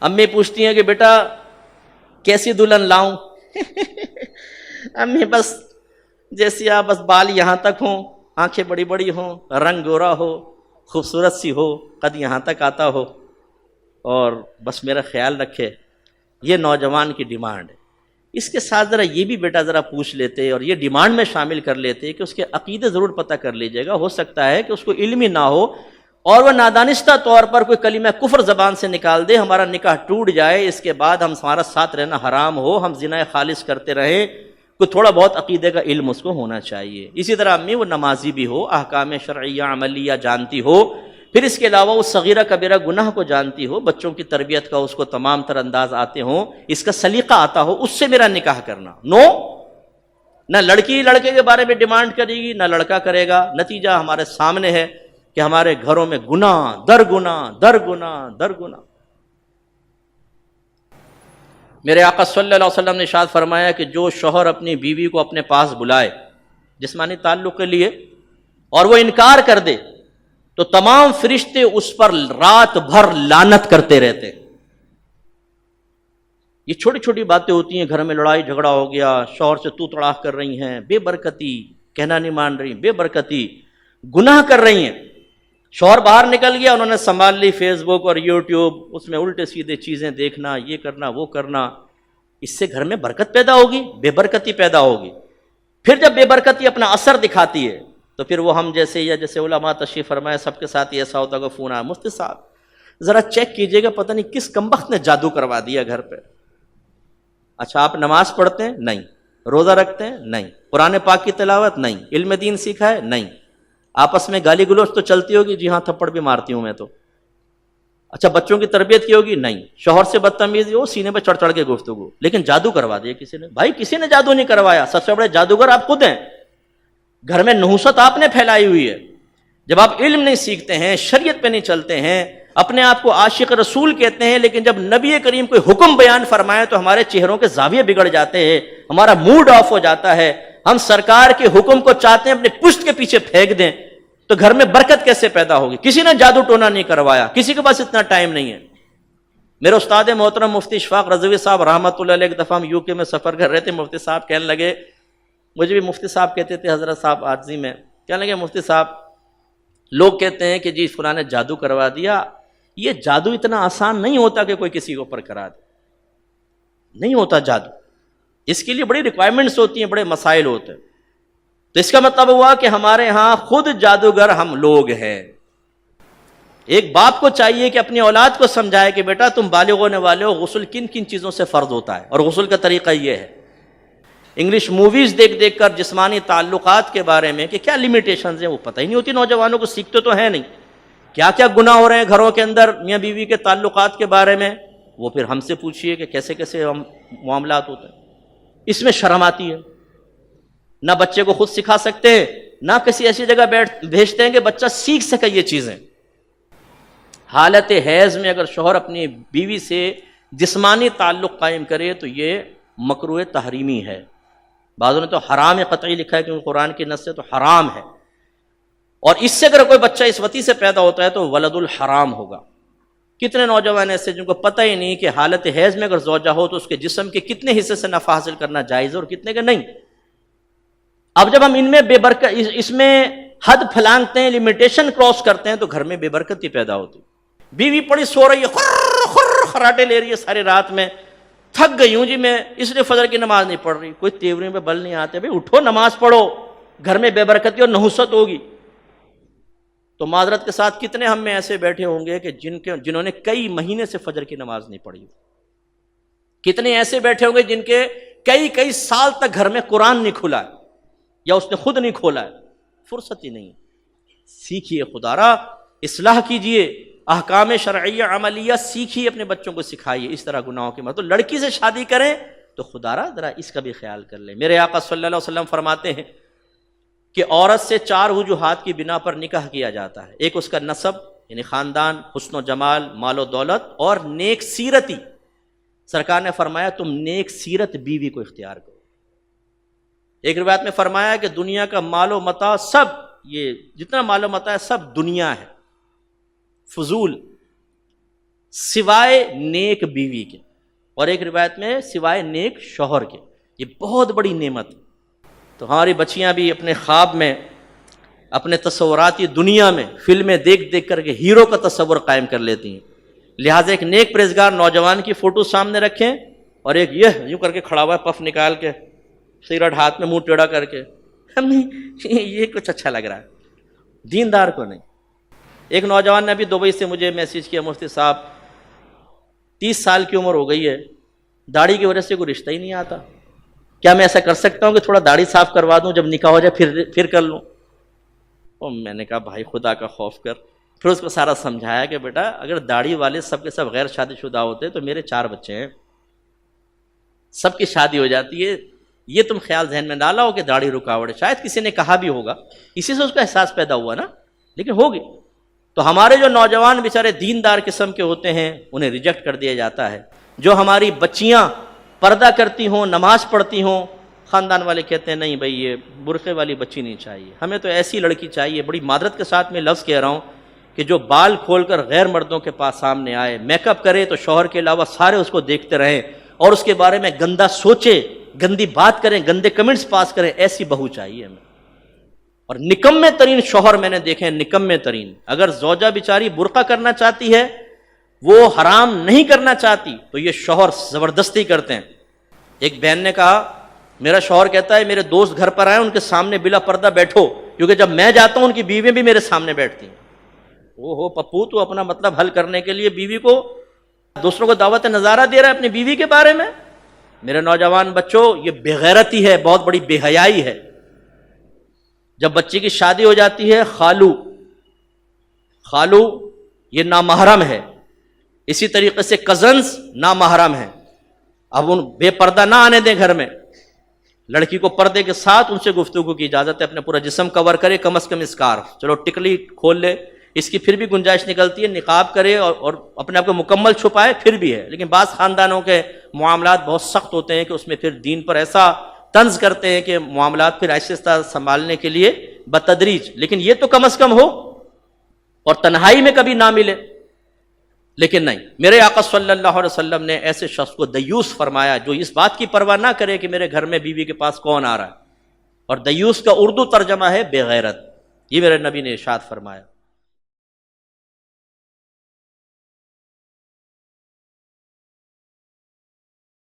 امی پوچھتی ہیں کہ بیٹا کیسی دلہن لاؤں؟ امی بس جیسی آپ، بس بال یہاں تک ہوں، آنکھیں بڑی بڑی ہوں، رنگ گورا ہو، خوبصورت سی ہو، قد یہاں تک آتا ہو، اور بس میرا خیال رکھے۔ یہ نوجوان کی ڈیمانڈ ہے۔ اس کے ساتھ ذرا یہ بھی بیٹا ذرا پوچھ لیتے اور یہ ڈیمانڈ میں شامل کر لیتے کہ اس کے عقیدے ضرور پتہ کر لیجیے گا، ہو سکتا ہے کہ اس کو علم ہی نہ ہو اور وہ نادانستہ طور پر کوئی کلمہ کفر زبان سے نکال دے، ہمارا نکاح ٹوٹ جائے، اس کے بعد ہمارا ساتھ رہنا حرام ہو، ہم زنا خالص کرتے رہیں۔ کوئی تھوڑا بہت عقیدے کا علم اس کو ہونا چاہیے۔ اسی طرح امی وہ نمازی بھی ہو، احکام شرعیہ عملیہ جانتی ہو، پھر اس کے علاوہ وہ صغیرہ کبیرہ گناہ کو جانتی ہو، بچوں کی تربیت کا اس کو تمام تر انداز آتے ہوں، اس کا سلیقہ آتا ہو، اس سے میرا نکاح کرنا۔ نہ لڑکی لڑکے کے بارے میں ڈیمانڈ کرے گی، نہ لڑکا کرے گا۔ نتیجہ ہمارے سامنے ہے کہ ہمارے گھروں میں گناہ در گناہ در گناہ در گناہ۔ میرے آقا صلی اللہ علیہ وسلم نے ارشاد فرمایا کہ جو شوہر اپنی بیوی کو اپنے پاس بلائے جسمانی تعلق کے لیے اور وہ انکار کر دے تو تمام فرشتے اس پر رات بھر لعنت کرتے رہتے۔ یہ چھوٹی چھوٹی باتیں ہوتی ہیں، گھر میں لڑائی جھگڑا ہو گیا، شوہر سے تو تڑاک کر رہی ہیں، بے برکتی، کہنا نہیں مان رہی، بے برکتی، گناہ کر رہی ہیں۔ شوہر باہر نکل گیا، انہوں نے سنبھال لی فیس بک اور یوٹیوب، اس میں الٹے سیدھے چیزیں دیکھنا، یہ کرنا وہ کرنا۔ اس سے گھر میں برکت پیدا ہوگی، بے برکتی پیدا ہوگی۔ پھر جب بے برکتی اپنا اثر دکھاتی ہے تو پھر وہ ہم جیسے یا جیسے علماء تشریف فرمائے سب کے ساتھ ایسا ہوتا کہ فون آیا، مفتی صاحب ذرا چیک کیجئے گا، پتہ نہیں کس کمبخت نے جادو کروا دیا گھر پہ۔ اچھا آپ نماز پڑھتے ہیں؟ نہیں۔ روزہ رکھتے ہیں؟ نہیں۔ قرآن پاک کی تلاوت؟ نہیں۔ علم دین سیکھا ہے؟ نہیں۔ آپس میں گالی گلوچ تو چلتی ہوگی؟ جی ہاں تھپڑ بھی مارتی ہوں میں تو۔ اچھا بچوں کی تربیت کی ہوگی؟ نہیں۔ شوہر سے بدتمیزی ہو، سینے پہ چڑھ چڑھ کے گفتگو، لیکن جادو کروا دیا کسی نے۔ بھائی کسی نے جادو نہیں کروایا، سب سے بڑے جادوگر آپ خود ہیں۔ گھر میں نحوست آپ نے پھیلائی ہوئی ہے۔ جب آپ علم نہیں سیکھتے ہیں، شریعت پہ نہیں چلتے ہیں، اپنے آپ کو عاشق رسول کہتے ہیں، لیکن جب نبی کریم کوئی حکم بیان فرمائے تو ہمارے چہروں کے زاویے بگڑ جاتے ہیں، ہمارا موڈ آف ہو جاتا ہے، ہم سرکار کے حکم کو چاہتے ہیں اپنے پشت کے پیچھے پھینک دیں، تو گھر میں برکت کیسے پیدا ہوگی؟ کسی نے جادو ٹونا نہیں کروایا، کسی کے پاس اتنا ٹائم نہیں ہے۔ میرے استاد محترم مفتی اشفاق رضوی صاحب رحمۃ اللہ علیہ، ایک دفعہ ہم UK میں سفر کر رہے تھے، مفتی صاحب کہنے لگے، مجھے بھی مفتی صاحب کہتے تھے حضرت صاحب عاجزی میں، کہنے لگے مفتی صاحب لوگ کہتے ہیں کہ جی فلاں نے جادو کروا دیا، یہ جادو اتنا آسان نہیں ہوتا کہ کوئی کسی کے اوپر کرا دے، نہیں ہوتا جادو، اس کے لیے بڑی ریکوائرمنٹس ہوتی ہیں، بڑے مسائل ہوتے ہیں۔ تو اس کا مطلب ہوا کہ ہمارے ہاں خود جادوگر ہم لوگ ہیں۔ ایک باپ کو چاہیے کہ اپنی اولاد کو سمجھائے کہ بیٹا تم بالغ ہونے والے ہو، غسل کن کن چیزوں سے فرض ہوتا ہے، اور غسل کا طریقہ یہ ہے۔ انگلش موویز دیکھ دیکھ کر جسمانی تعلقات کے بارے میں کہ کیا لیمیٹیشنز ہیں وہ پتہ ہی نہیں ہوتی نوجوانوں کو، سیکھتے تو ہیں نہیں، کیا کیا گناہ ہو رہے ہیں گھروں کے اندر میاں بیوی کے تعلقات کے بارے میں، وہ پھر ہم سے پوچھئے کہ کیسے کیسے معاملات ہوتے ہیں۔ اس میں شرم آتی ہے، نہ بچے کو خود سکھا سکتے ہیں، نہ کسی ایسی جگہ بھیجتے ہیں کہ بچہ سیکھ سکے یہ چیزیں۔ حالت حیض میں اگر شوہر اپنی بیوی سے جسمانی تعلق قائم کرے تو یہ مکروہ تحریمی ہے، بعضوں نے تو حرام قطعی لکھا ہے کیونکہ قرآن کی نص سے تو حرام ہے، اور اس سے اگر کوئی بچہ اس وتی سے پیدا ہوتا ہے تو ولد الحرام ہوگا۔ کتنے نوجوان ایسے جن کو پتہ ہی نہیں کہ حالت حیض میں اگر زوجہ ہو تو اس کے جسم کے کتنے حصے سے نفع حاصل کرنا جائز ہے اور کتنے کا نہیں۔ اب جب ہم ان میں اس میں حد پھلانگتے ہیں، لمیٹیشن کراس کرتے ہیں تو گھر میں بے برکتی پیدا ہوتی۔ بیوی پڑی سو رہی ہے، خر خر خراٹے لے رہی ہے ساری رات میں، تھک گئی ہوں جی میں اس لیے فجر کی نماز نہیں پڑھ رہی، کوئی تیوری پہ بل نہیں آتے، بھائی اٹھو نماز پڑھو، گھر میں بے برکتی اور نحوست ہوگی۔ تو معذرت کے ساتھ کتنے ہم میں ایسے بیٹھے ہوں گے کہ جنہوں نے کئی مہینے سے فجر کی نماز نہیں پڑھی، کتنے ایسے بیٹھے ہوں گے جن کے کئی سال تک گھر میں قرآن نہیں کھلا ہے یا اس نے خود نہیں کھولا ہے، فرصت ہی نہیں۔ سیکھیے خدا را، اصلاح کیجئے، احکام شرعیہ عملیہ سیکھیے، اپنے بچوں کو سکھائیے، اس طرح گناہوں کے تو لڑکی سے شادی کریں تو خدا را ذرا اس کا بھی خیال کر لیں۔ میرے آقا صلی اللہ علیہ وسلم فرماتے ہیں کہ عورت سے 4 وجوہات کی بنا پر نکاح کیا جاتا ہے، ایک اس کا نسب یعنی خاندان، حسن و جمال، مال و دولت، اور نیک سیرتی۔ سرکار نے فرمایا تم نیک سیرت بیوی کو اختیار کرو۔ ایک روایت میں فرمایا کہ دنیا کا مال و متاع سب، یہ جتنا مال و متاع ہے سب دنیا ہے، فضول، سوائے نیک بیوی کے، اور ایک روایت میں سوائے نیک شوہر کے. یہ بہت بڑی نعمت ہے. تو ہماری بچیاں بھی اپنے خواب میں، اپنے تصوراتی دنیا میں فلمیں دیکھ دیکھ کر کے ہیرو کا تصور قائم کر لیتی ہیں. لہٰذا ایک نیک پرہیزگار نوجوان کی فوٹو سامنے رکھیں، اور ایک یہ یوں کر کے کھڑا ہوا ہے، پف نکال کے، سگریٹ ہاتھ میں، منہ ٹیڑھا کر کے، یہ کچھ اچھا لگ رہا ہے. دیندار کو نہیں. ایک نوجوان نے ابھی دبئی سے مجھے میسیج کیا، مفتی صاحب 30 سال کی عمر ہو گئی ہے، داڑھی کی وجہ سے کوئی رشتہ ہی نہیں آتا، کیا میں ایسا کر سکتا ہوں کہ تھوڑا داڑھی صاف کروا دوں، جب نکاح ہو جائے پھر کر لوں؟ اور میں نے کہا بھائی خدا کا خوف کر. پھر اس کو سارا سمجھایا کہ بیٹا اگر داڑھی والے سب کے سب غیر شادی شدہ ہوتے تو میرے 4 بچے ہیں، سب کی شادی ہو جاتی ہے. یہ تم خیال ذہن میں ڈالا ہو کہ داڑھی رکاوٹ ہے. شاید کسی نے کہا بھی ہوگا، اسی سے اس کا احساس پیدا ہوا نا، لیکن ہوگی. تو ہمارے جو نوجوان بیچارے دیندار قسم کے ہوتے ہیں انہیں ریجیکٹ کر دیا جاتا ہے. جو ہماری بچیاں پردہ کرتی ہوں، نماز پڑھتی ہوں، خاندان والے کہتے ہیں نہیں بھائی یہ برقعے والی بچی نہیں چاہیے، ہمیں تو ایسی لڑکی چاہیے. بڑی معذرت کے ساتھ میں لفظ کہہ رہا ہوں کہ جو بال کھول کر غیر مردوں کے پاس سامنے آئے، میک اپ کرے تو شوہر کے علاوہ سارے اس کو دیکھتے رہیں اور اس کے بارے میں گندا سوچے، گندی بات کریں، گندے کمنٹس پاس کریں، ایسی بہو چاہیے ہمیں. اور نکمے ترین شوہر میں نے دیکھے ہیں، نکمے ترین. اگر زوجہ بیچاری برقع کرنا چاہتی ہے، وہ حرام نہیں کرنا چاہتی، تو یہ شوہر زبردستی کرتے ہیں. ایک بہن نے کہا میرا شوہر کہتا ہے میرے دوست گھر پر آئے ان کے سامنے بلا پردہ بیٹھو، کیونکہ جب میں جاتا ہوں ان کی بیویاں بھی میرے سامنے بیٹھتی ہیں. او پپو تو اپنا مطلب حل کرنے کے لیے بیوی کو، دوسروں کو دعوت نظارہ دے رہا ہے اپنی بیوی کے بارے میں. میرے نوجوان بچوں، یہ بے غیرتی ہے، بہت بڑی بے حیائی ہے. جب بچی کی شادی ہو جاتی ہے، خالو یہ نامحرم ہے. اسی طریقے سے کزنز نامحرم ہیں. اب ان بے پردہ نہ آنے دیں گھر میں. لڑکی کو پردے کے ساتھ ان سے گفتگو کی اجازت ہے، اپنا پورا جسم کور کرے، کم از کم اسکارف، چلو ٹکلی کھول لے، اس کی پھر بھی گنجائش نکلتی ہے، نقاب کرے اور اپنے آپ کو مکمل چھپائے پھر بھی ہے. لیکن بعض خاندانوں کے معاملات بہت سخت ہوتے ہیں کہ اس میں پھر دین پر ایسا طنز کرتے ہیں کہ معاملات پھر آہستہ سنبھالنے کے لیے بتدریج. لیکن یہ تو کم از کم ہو اور تنہائی میں کبھی نہ ملے. لیکن نہیں، میرے آقا صلی اللہ علیہ وسلم نے ایسے شخص کو دیوس فرمایا جو اس بات کی پرواہ نہ کرے کہ میرے گھر میں بیوی کے پاس کون آ رہا ہے. اور دیوس کا اردو ترجمہ ہے بے غیرت. یہ میرے نبی نے ارشاد فرمایا.